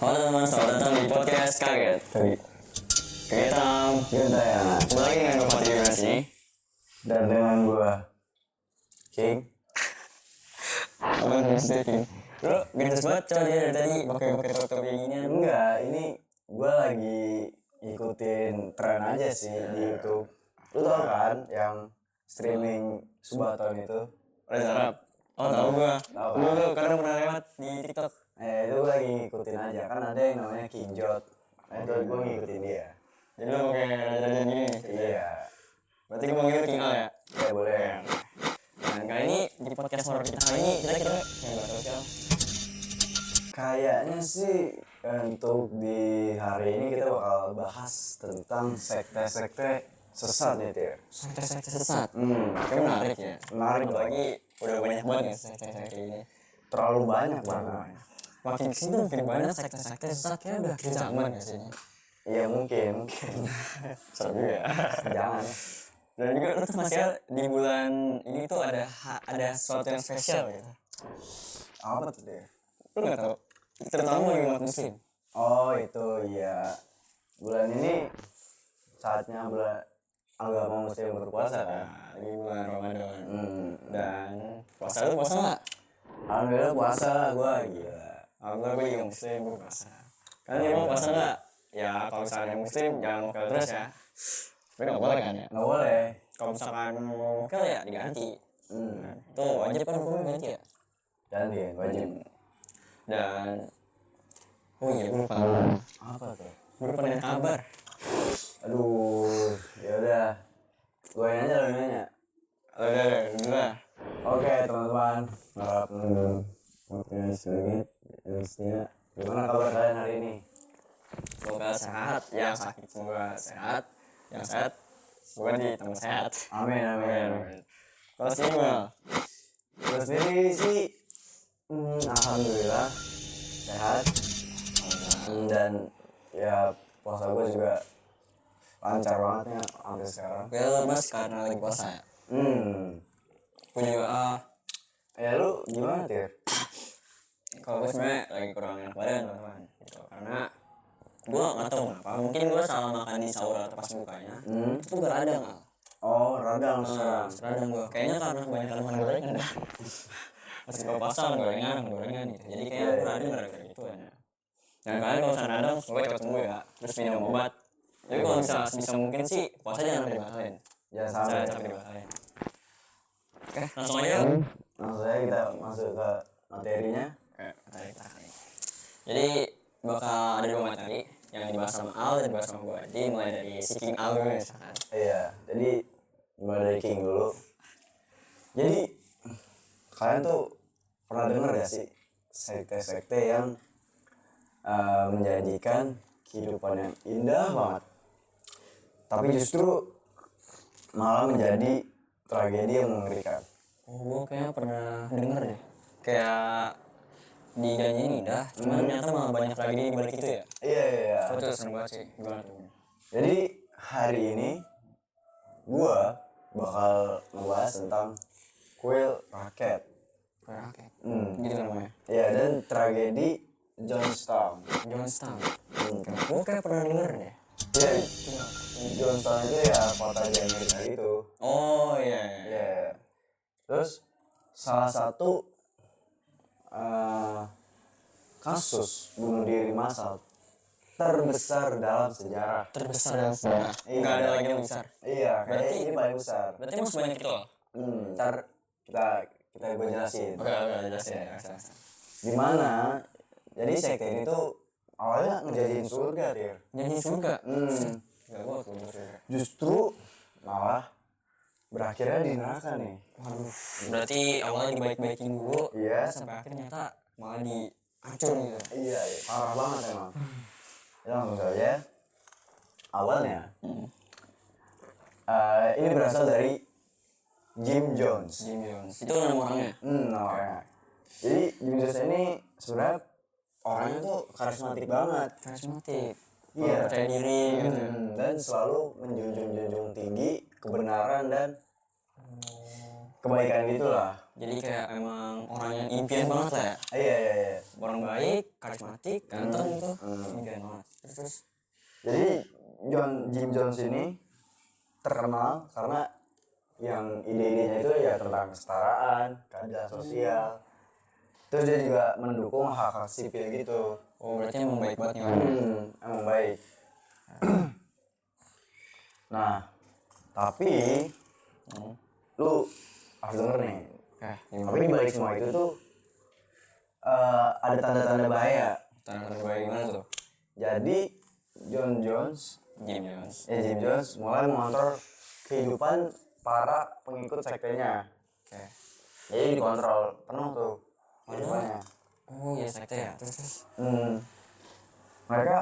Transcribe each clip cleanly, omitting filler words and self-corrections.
Halo teman, selamat datang di podcast Kaget. Kita ya. Kembali lagi dengan gue Fatih di sini. Dan dengan gue King. Abang King. Lo gendut banget coba dia dari tadi pakai top kayak gini. Enggak, ini gue lagi ikutin tren aja sih di YouTube. Lu tau kan yang streaming Subaton itu? Reza Arab. Oh tahu gue. Tahu Gue kan? kadang pernah lewat di TikTok. Itu gue lagi ngikutin aja, kan ada yang namanya King Jot. Gue ngikutin dia. Jadi lo pakai raja-raja gini. Iya. Berarti gue manggil King Al ya. Ya boleh. Dan kali ini di podcast horror kita kali ini kita yang bahas sosial. Kayaknya sih untuk di hari ini kita bakal bahas tentang sekte-sekte sesat nih, Tir. Sekte-sekte sesat. Kayak menarik ya. Menarik Apalagi udah banyak banget ya sekte-sekte ini. Terlalu banyak banget. Makin kesini makin banyak sekte-sekte sesat, kayaknya udah akhir zaman gak sih ini? Iya mungkin. Serem juga ya. Jangan. Dan juga lu tuh masih di bulan ini tuh ada sesuatu yang spesial gitu. Apa tuh dia? Lu gak tau? Terutama bagi umat muslim. Oh itu iya. Bulan ini saatnya bulan agama muslim berpuasa kan. Di bulan Ramadan. Dan Puasa lu puasa gak? alhamdulillah puasa gue gila. Alhamdulillah gue juga muslim, gue puasa. Kalian emang puasa gak? Ya kalau misalnya muslim jangan mokel terus ya. Tapi gak boleh kan ya? Nggak boleh. Kalau misalkan mau mokel ya diganti. Tuh wajib kan hukumnya ganti ya? Ganti wajib. Dan oh iya gue lupa. Apa tuh? Gue lupa nanya kabar. Aduh, ya udah. Gue aja lo nanya. Udah. Oke teman-teman, harap menonton podcast sedikit. Gimana kabar kalian hari ini? Semoga sehat, yang sakit semoga sehat, yang sehat semoga ditambah sehat. Amin amin. Kalau sih gimana? Gue sendiri sih, alhamdulillah sehat. Dan ya puasa gue juga lancar banget ya sampai sekarang. Gue lemas karena lagi puasa ya. Gue juga Ya lu gimana Tir? kalau gue sebenarnya lagi kurang enak badan teman-teman gitu. Karena gue nggak tahu kenapa, mungkin gue salah makan di sahur atau pas bukanya, itu gak radang Al. Oh radang sekarang. Radang gue, kayaknya karena kebanyakan makan gorengan dah. Masih bawa pasar gorengan gitu. Jadi kayaknya gue radang gara-gara gitu kan ya. Dan kalian kalau misalnya radang, semoga cepat sembuh ya. Terus minum obat. Tapi kalau bisa mungkin sih puasa jangan sampai dibatalin. Jangan Sampai dibatalin. Oke, langsung aja. Langsung aja kita masuk ke materinya. Jadi bakal ada 2 materi yang dibahas sama Al dan dibahas sama gue. Jadi mulai dari si King Al dulu misalkan. Iya, jadi mulai dari King dulu. Jadi kalian tuh pernah dengar gak sih sekte-sekte yang menjanjikan kehidupan yang indah banget, tapi justru malah menjadi tragedi yang mengerikan? Oh, gue kayaknya pernah denger deh. Kayak dijanjiin indah, cuman ternyata malah banyak lagi di balik itu ya. Iya. Itu serem banget sih. Gimana tuh? Jadi hari ini gua bakal ngebahas tentang kuil raket. Oke. Gitu namanya. Iya, dan tragedi Johnstown. Gue kayak pernah denger deh. Ya, Johnstown itu ya kota di Amerika gitu. Oh iya. Ya. Terus salah satu kasus bunuh diri massal terbesar dalam sejarah. Terbesar dalam sejarah. Nggak ada lagi yang besar. Iya, kayaknya ini paling besar. Berarti emang sebanyak itu loh. Ntar kita gue jelasin. Oke, jelasin ya. Gimana? Jadi sekte ini tuh awalnya ngejadiin surga dia. Jadi surga. Gak gue tuh surga. Justru malah berakhirnya di neraka nih. Waduh. Berarti awalnya dibaik-baikin dulu. Iya. Sampai akhirnya ternyata malah dihancur gitu. Iya, parah banget emang. Ya langsung saja. Awalnya ini berasal dari Jim Jones. Itu nama orangnya. Orangnya. Jadi Jim Jones ini sebenarnya orangnya tuh karismatik banget. Iya. Percaya diri gitu. Dan selalu menjunjung tinggi kebenaran dan kebaikan gitulah. Jadi kayak emang orang yang impian banget lah ya. Iya. Orang baik, karismatik, ganteng gitu. Impian banget. Terus Jadi Jim Jones ini terkenal karena yang ide-idenya itu ya tentang kesetaraan, keadilan sosial. Terus dia juga mendukung hak-hak sipil gitu. oh berarti emang baik banget nih. Emang baik. Nah, tapi lu harus denger nih. Tapi di balik semua itu tuh ada tanda-tanda bahaya. Tanda-tanda baik gimana tuh? Jadi Jim Jones mulai mengontrol kehidupan para pengikut sektenya. Oke. Jadi dikontrol penuh tuh kehidupannya. Oh iya sekte ya. Terus. Mereka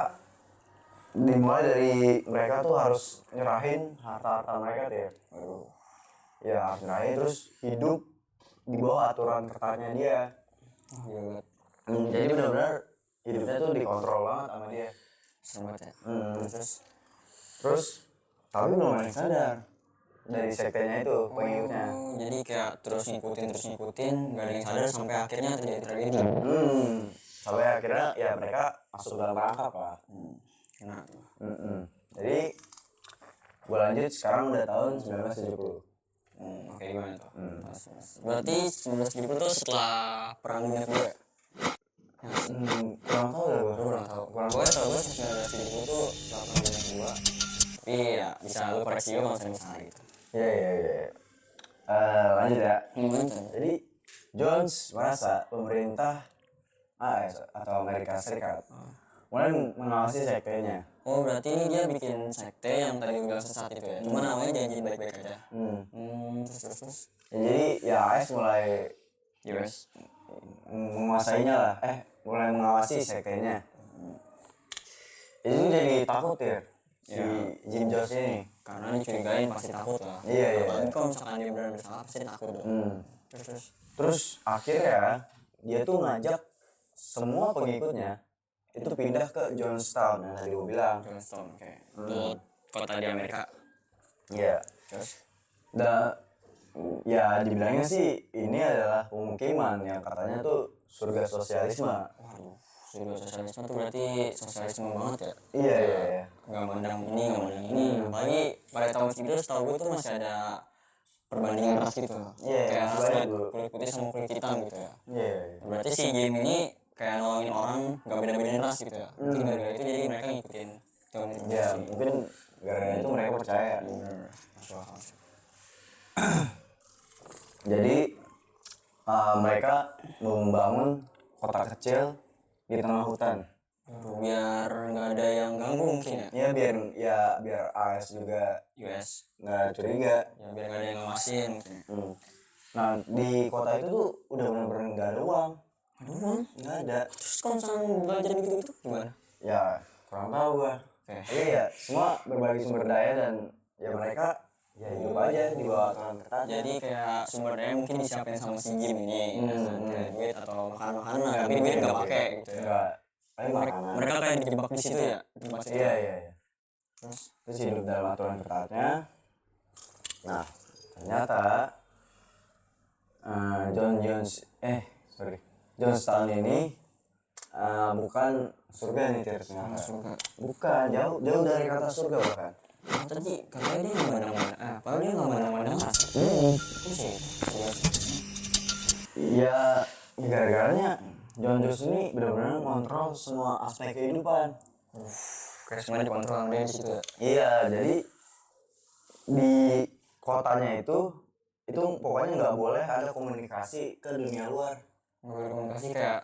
dimulai dari mereka tuh harus nyerahin harta-harta mereka tuh ya. Ya harus nyerahin terus hidup di bawah aturan ketatnya dia. Oh iya banget. Jadi benar-benar hidupnya tuh dikontrol banget sama dia. Serem banget ya. Terus tapi belum ada yang sadar dari sektenya itu pengikutnya. Oh, jadi kayak terus ngikutin, nggak ada yang sadar sampai akhirnya terjadi tragedi. Sampai akhirnya ya mereka masuk dalam perangkap lah. Nah, Jadi gue lanjut sekarang udah tahun 1970. oke gimana tuh? Berarti 1970 tuh setelah perang dunia kedua. Kurang tahu ya gue. Kurang tahu. Gue tau gue 1970 tuh setelah perang dunia kedua. Tapi ya bisa lu koreksi juga kalau misalnya salah gitu. Iya. Lanjut ya. Jadi Jones merasa pemerintah AS atau Amerika Serikat mulai mengawasi sektenya. Oh berarti ini dia bikin sekte yang tadi gue bilang sesat itu ya. Cuma namanya janji baik-baik aja. Terus. Ya, jadi ya AS mulai US. menguasainya lah. Mulai mengawasi sektenya. Itu jadi takut ya si Jim Jones ini. Karena dicurigain pasti takut lah. Iya. Apalagi kalau misalkan dia benar bersalah pasti takut dong. Terus akhirnya dia tuh ngajak semua pengikutnya itu pindah ke Johnstown yang tadi gue bilang. Johnstown, oke. Itu kota di Amerika. Iya. Terus? Ya dibilangnya sih ini adalah pemukiman yang katanya tuh surga sosialisme. Waduh, surga sosialisme tuh berarti sosialisme banget ya? Iya. Nggak mandang ini. Apalagi pada tahun segitu setahu gue tuh masih ada perbandingan ras gitu. Iya, kayak banyak kulit putih sama kulit hitam gitu ya. Iya. Berarti si game ini kayak nolongin orang nggak beda-bedain ras gitu ya. Mungkin gara-gara itu jadi mereka ngikutin tahun itu. Ya mungkin gara-gara itu mereka percaya. Masuk akal. Jadi mereka membangun kota kecil di tengah hutan. Biar nggak ada yang ganggu mungkin ya. Biar AS juga US nggak curiga. ya biar nggak ada yang ngawasin mungkin. Nah di kota itu tuh udah benar-benar nggak ada uang. Nggak ada. Terus kalau misalnya belajar gitu gimana? Ya kurang tahu gua. Tapi ya semua berbagi sumber daya dan ya mereka ya hidup aja di bawah aturan ketat. Jadi kayak sumber daya mungkin disiapin sama si Jim ini, kayak duit atau makanan, tapi duit nggak pakai gitu ya. Enggak. Mereka kayak dijebak di situ ya. Iya. Terus hidup dalam aturan ketatnya. Nah ternyata Johnstown ini bukan surga nih ternyata. Bukan, jauh dari kata surga bahkan. Tadi katanya dia nggak mandang-mandang, padahal dia nggak mandang-mandang ras. Terus ya gara-garanya John Jones ini benar-benar kontrol semua aspek kehidupan. Kayak semuanya dikontrol sama dia di situ ya. Iya, jadi di kotanya itu pokoknya nggak boleh ada komunikasi ke dunia luar. Nggak boleh komunikasi kayak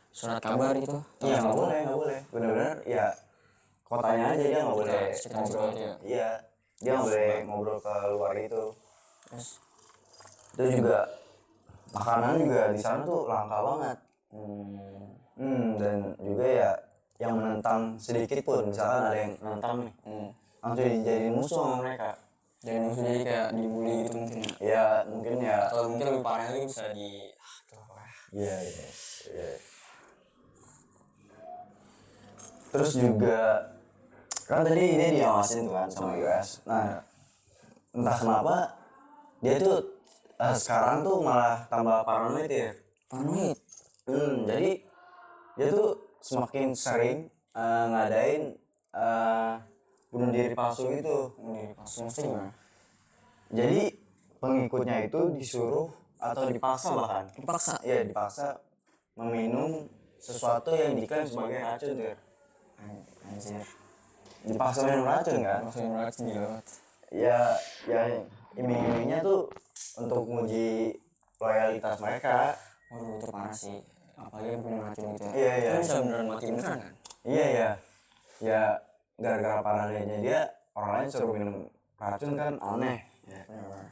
surat kabar gitu. Iya nggak boleh. Benar-benar ya kotanya aja dia nggak boleh ngobrol aja. Iya, dia nggak boleh ngobrol ke luar itu. Terus itu juga makanan juga di sana tuh langka banget. Dan juga ya yang menentang sedikit pun misalkan ada yang menentang nih langsung dijadiin musuh sama mereka. jadi musuh jadi kayak dibully gitu mungkin ya. Ya mungkin ya. Atau mungkin lebih parah lagi bisa di Iya. Terus juga kan tadi ini diawasin tuh kan sama US. Nah entah kenapa dia tuh sekarang tuh malah tambah paranoid ya. Paranoid. Jadi dia tuh semakin sering ngadain bunuh diri palsu gitu. Ini pas maksudnya gimana? Jadi pengikutnya itu disuruh atau dipaksa bahkan. Dipaksa. Iya, dipaksa meminum sesuatu yang diklaim sebagai racun tuh. Anjir. Dipaksa minum racun kan? Maksudnya racun gila banget. Ya iming-imingnya tuh untuk menguji loyalitas mereka. Waduh itu parah sih. Apalagi yang punya racun gitu ya. Iya, iya. Kan bisa beneran mati beneran kan? Iya ya, ya gara-gara paranoidnya dia orang lain suruh minum racun kan aneh. Ya. Bener-bener.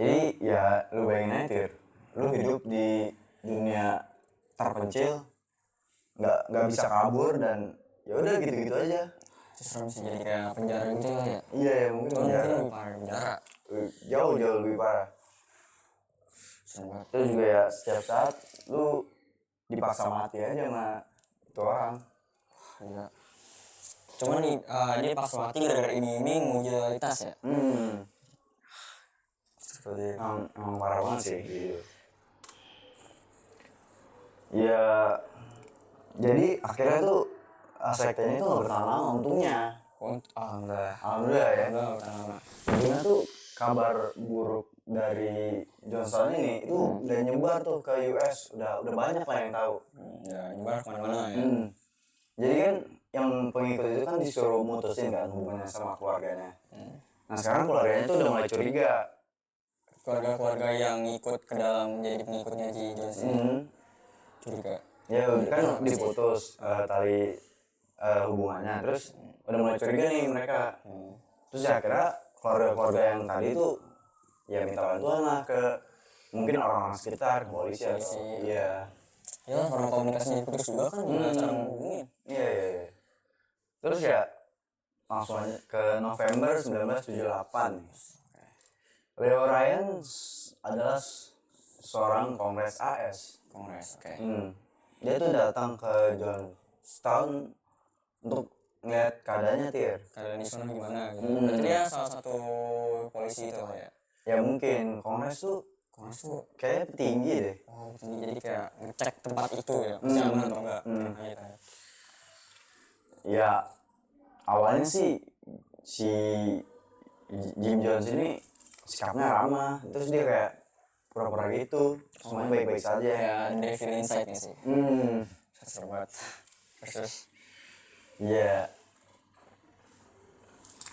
Jadi ya lu bayangin aja Tir, lu hidup di dunia terpencil, nggak bisa kabur dan ya udah gitu-gitu aja. Serem sih jadi kayak penjara gitu lah ya. Iya ya mungkin Mungkin penjara. lebih parah penjara. Jauh lebih parah. Serem banget. Terus juga ya setiap saat lu dipaksa mati aja sama itu orang. Gila. Cuman nih dia pas mati gara-gara iming-iming mau loyalitas ya. Seperti emang parah banget sih gitu. Ya jadi akhirnya tuh sektenya itu nggak bertahan lama untungnya. Alhamdulillah ya. Untungnya tuh kabar buruk dari Johnson ini itu udah nyebar tuh ke US, udah banyak lah yang tahu. Ya nyebar kemana-mana ya. Jadi kan yang pengikut itu kan disuruh mutusin kan hubungannya sama keluarganya. Nah sekarang keluarganya tuh udah mulai curiga. Keluarga-keluarga yang ikut ke dalam jadi pengikutnya si Johnson curiga. Ya kan diputus tali hubungannya, terus udah mulai curiga nih mereka. Terus ya akhirnya keluarga-keluarga yang tadi tuh ya minta bantuan lah ke mungkin orang-orang sekitar, polisi atau iya. Ya orang komunikasinya diputus juga kan gimana cara menghubungin. Iya. Terus ya langsung aja ke November 1978 nih. Leo Ryan adalah seorang kongres AS. Kongres, oke. Dia tuh datang ke Johnstown untuk ngeliat keadaannya Tir. Keadaan di sana gimana gitu. Berarti dia salah satu polisi itu lah ya. Ya mungkin kongres tuh kayaknya petinggi deh. Oh tinggi jadi kayak ngecek tempat itu ya. Masih aman atau enggak. Ya awalnya sih si Jim Jones ini sikapnya ramah, terus dia kayak pura-pura gitu, semuanya baik-baik saja. Ya Devil Inside nih sih. Seru banget. Terus Iya.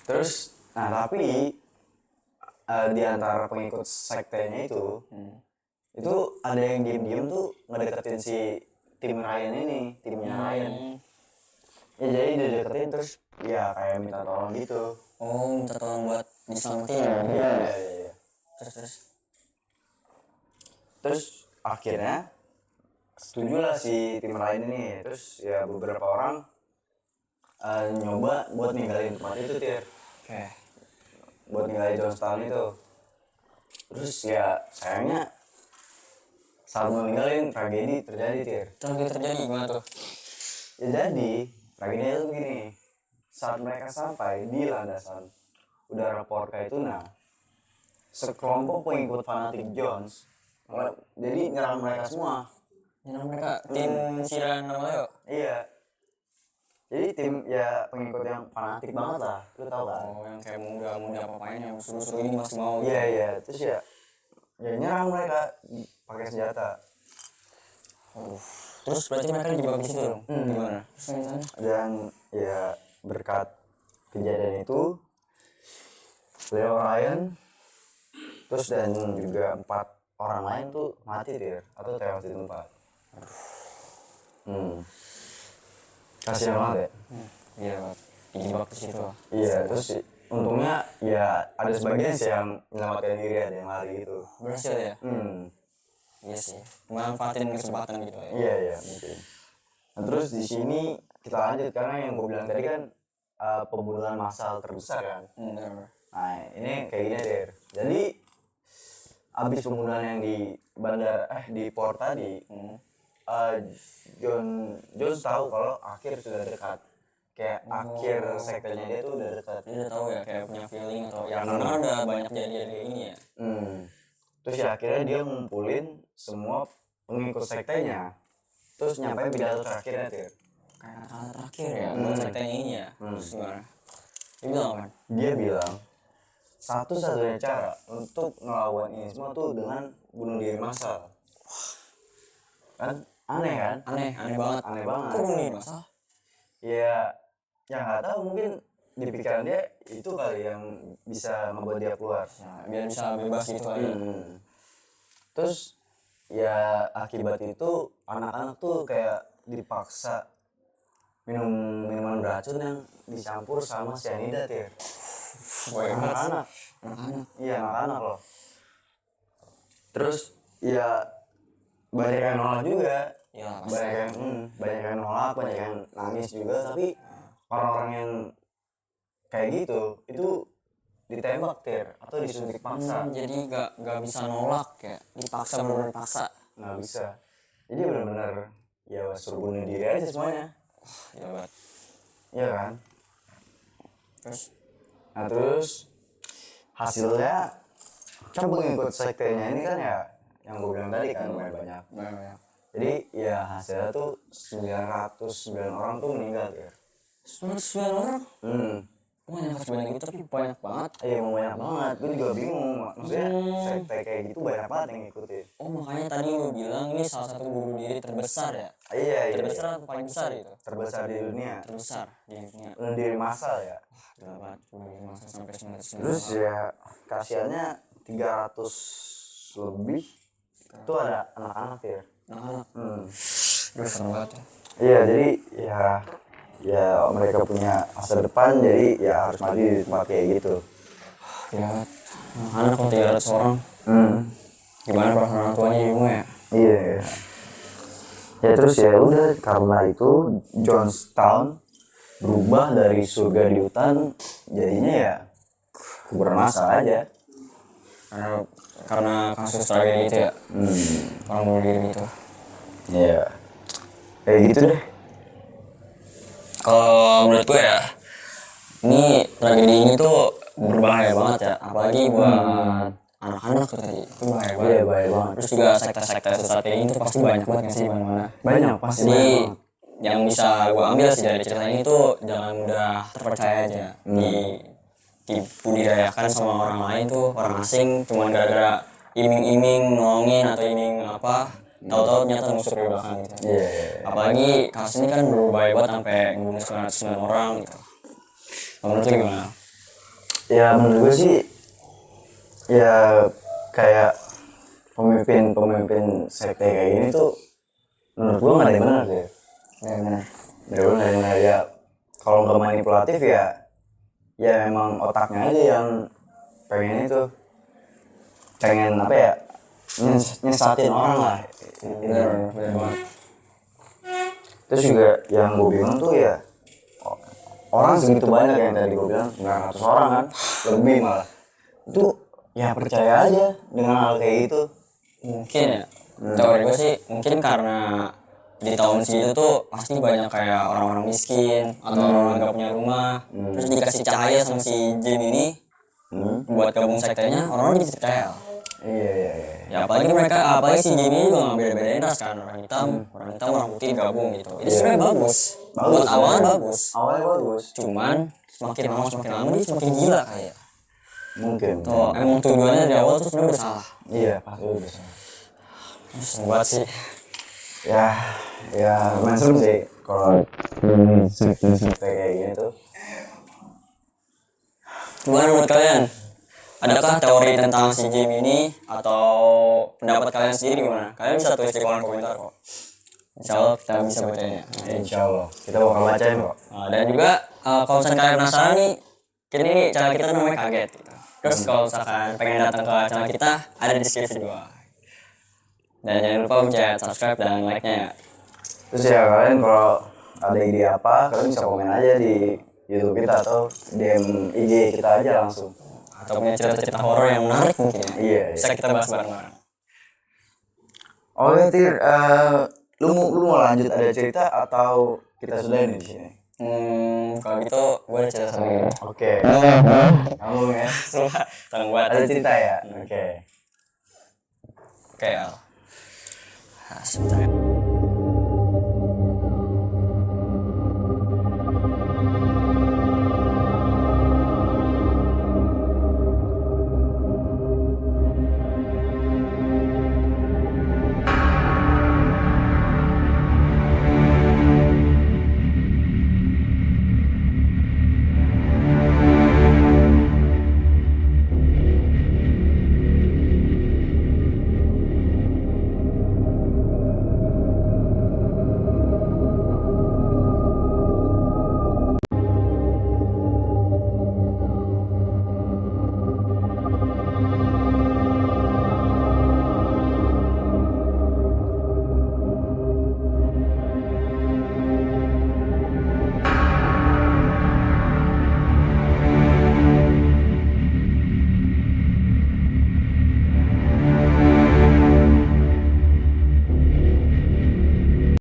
Terus nah tapi di antara pengikut sektenya itu ada yang diem-diem tuh ngedeketin si tim Ryan ini, timnya Ryan. Ya jadi dia deketin terus ya kayak minta tolong gitu. oh minta tolong buat diselamatin ya. Iya. Terus akhirnya setujulah si tim Ryan ini. Terus ya beberapa orang nyoba buat ninggalin tempat itu Tir. Oke. Buat ninggalin Johnstown itu. Terus ya sayangnya saat mau ninggalin tragedi terjadi Tir. Tragedi terjadi gimana tuh? Ya jadi tragedinya itu begini. Saat mereka sampai di landasan udara Port Kaituna, sekelompok pengikut fanatik Jones jadi nyerang mereka semua. Nyerang mereka tim Siran Ramalho. Iya. Jadi tim ya pengikut yang fanatik banget lah, lu tau kan? Oh yang kayak muda apa-apain yang suruh-suruh ini masih mau. Iya. Terus ya nyerang mereka pakai senjata. Terus berarti mereka dijebak di situ dong. Gimana? Dan ya berkat kejadian itu Leo Ryan terus dan juga 4 orang lain tuh mati Tir atau tewas di tempat. Kasian banget ya. Iya, dijebak di situ. Iya, terus untungnya ya ada sebagian sih yang menyelamatkan diri, ada yang lari gitu. Berhasil ya? Iya sih. Manfaatin kesempatan gitu ya. Iya mungkin. Nah terus di sini kita lanjut karena yang gue bilang tadi kan pembunuhan massal terbesar kan. Benar. Nah ini kayak gini Dir. Jadi abis pembunuhan yang di di port tadi, John tahu kalau akhir sudah dekat. kayak akhir sektenya dia tuh udah dekat. Dia udah tahu ya kayak punya feeling atau ya karena udah banyak kejadian kayak gini ya. Terus ya akhirnya dia ngumpulin semua pengikut sektenya, terus nyampein pidato terakhirnya tuh Kayak kata terakhir ya buat sektenya ini ya. Terus gimana? Dia bilang kan? dia bilang satu-satunya cara untuk ngelawan ini semua tuh dengan bunuh diri massal. Kan aneh kan? Aneh banget. Aneh banget. Kok bunuh diri massal? Ya nggak tahu, mungkin di pikiran dia itu kali yang bisa membuat dia keluar. Ya, biar bisa bebas gitu aja. Terus ya akibat itu anak-anak tuh kayak dipaksa minum minuman beracun yang dicampur sama cyanida tuh. Anak-anak. Iya anak-anak loh. Terus ya banyak yang nolak juga. Ya, banyak yang nolak, banyak yang nangis juga, tapi orang-orang yang kayak gitu itu ditembak atau disuntik paksa. Jadi gak bisa nolak ya, dipaksa bener-bener dipaksa. Nggak bisa. Jadi benar-benar ya suruh bunuh diri aja semuanya. Ya banget. Iya kan? Terus Terus hasilnya kan pengikut sektenya ini kan ya yang gue bilang tadi kan banyak. Jadi ya hasilnya tuh 909 orang tuh meninggal ya. 909 orang? Banyak sebanyak itu tapi banyak banget. Iya emang banyak banget, gue juga bingung. Maksudnya sekte kayak gitu banyak banget yang ngikutin. Oh makanya tadi lu bilang ini salah satu bunuh diri terbesar ya? Iya. Terbesar atau paling besar itu? Terbesar di dunia. Terbesar di dunia. Bunuh diri massal ya. Gila banget, bunuh diri massal sampai 909. Terus ya kasihannya 300 lebih itu ada anak-anak ya. Anak-anak. Serem banget ya. Iya jadi ya mereka punya masa depan, jadi ya harus mati di tempat kayak gitu. Ya anak kok 300 orang. Gimana perasaan orang tuanya di rumah ya? Iya. Ya terus ya udah karena itu Jonestown berubah dari surga di hutan jadinya ya kuburan massal aja. Karena kasus tragedi itu ya. Orang bunuh diri gitu. Iya. Kayak gitu deh. Kalau menurut gue ya, ini tragedi ini tuh berbahaya banget ya, apalagi buat anak-anak tuh tadi, itu bahaya banget. Iya, bahaya banget. Terus juga sekte-sekte sesat kayak ini tuh pasti banyak banget nggak sih di mana-mana. Banyak pasti. Jadi yang bisa gue ambil sih dari cerita ini tuh jangan mudah terpercaya aja, dibudidayakan sama orang lain tuh, orang asing, cuman gara-gara iming-iming nolongin atau iming apa. Tahu-tahu ternyata musuh di belakang gitu. Apalagi kasus ini kan berbahaya banget sampai ngebunuh 909 orang gitu. Menurut lu gimana? Ya menurut gue sih ya kayak pemimpin sekte kayak gini tuh menurut gue nggak ada yang benar sih. Nggak ada yang benar ya. Kalau nggak manipulatif ya memang otaknya aja yang pengen apa ya, nyesatin orang lah. Bener banget. Terus juga yang gue bingung tuh ya orang segitu banyak yang tadi gue bilang 900 orang kan, lebih malah itu ya percaya aja dengan hal kayak gitu. Mungkin ya, teori gue sih mungkin karena di tahun segitu tuh pasti banyak kayak orang-orang miskin atau orang-orang gak punya rumah, terus dikasih cahaya sama si Jim ini buat gabung sektenya, orang-orang jadi percaya. Iya. Ya apalagi si Jim ini juga nggak beda-bedain ras kan, orang hitam, orang putih gabung gitu. Itu sebenarnya bagus. Buat awalnya bagus. Cuman semakin lama dia semakin gila kayak. Mungkin. Tuh emang tujuannya dari awal tuh sebenarnya udah salah. Iya pasti udah salah. Terus buat sih. Ya lumayan serem sih kalau sekte kayak gini tuh. Gimana menurut kalian? Adakah teori tentang si Jim ini atau pendapat kalian sendiri gimana? Kalian bisa tulis di kolom komentar kok. Insya Allah kita bisa bacanya. Insya Allah kita bakal bacain kok. Dan juga kalau misalkan kalian penasaran nih, ini channel kita namanya Kaget gitu. Terus kalau misalkan pengen datang ke channel kita, ada di deskripsi di bawah. Dan jangan lupa pencet subscribe dan like-nya ya. Terus ya kalian kalau ada ide apa, kalian bisa komen aja di YouTube kita atau DM IG kita aja langsung. Atau punya cerita-cerita horor yang menarik mungkin ya. Iya. Bisa kita bahas bareng-bareng. Oke Tir, lu mau lanjut ada cerita atau kita sudahin di sini? Kalau gitu gue ada cerita sama gini. Oke. Ngomong ya. Sumpah, tanggung buat. Ada cerita ya? Oke. Kayak, nah, sebentar ya.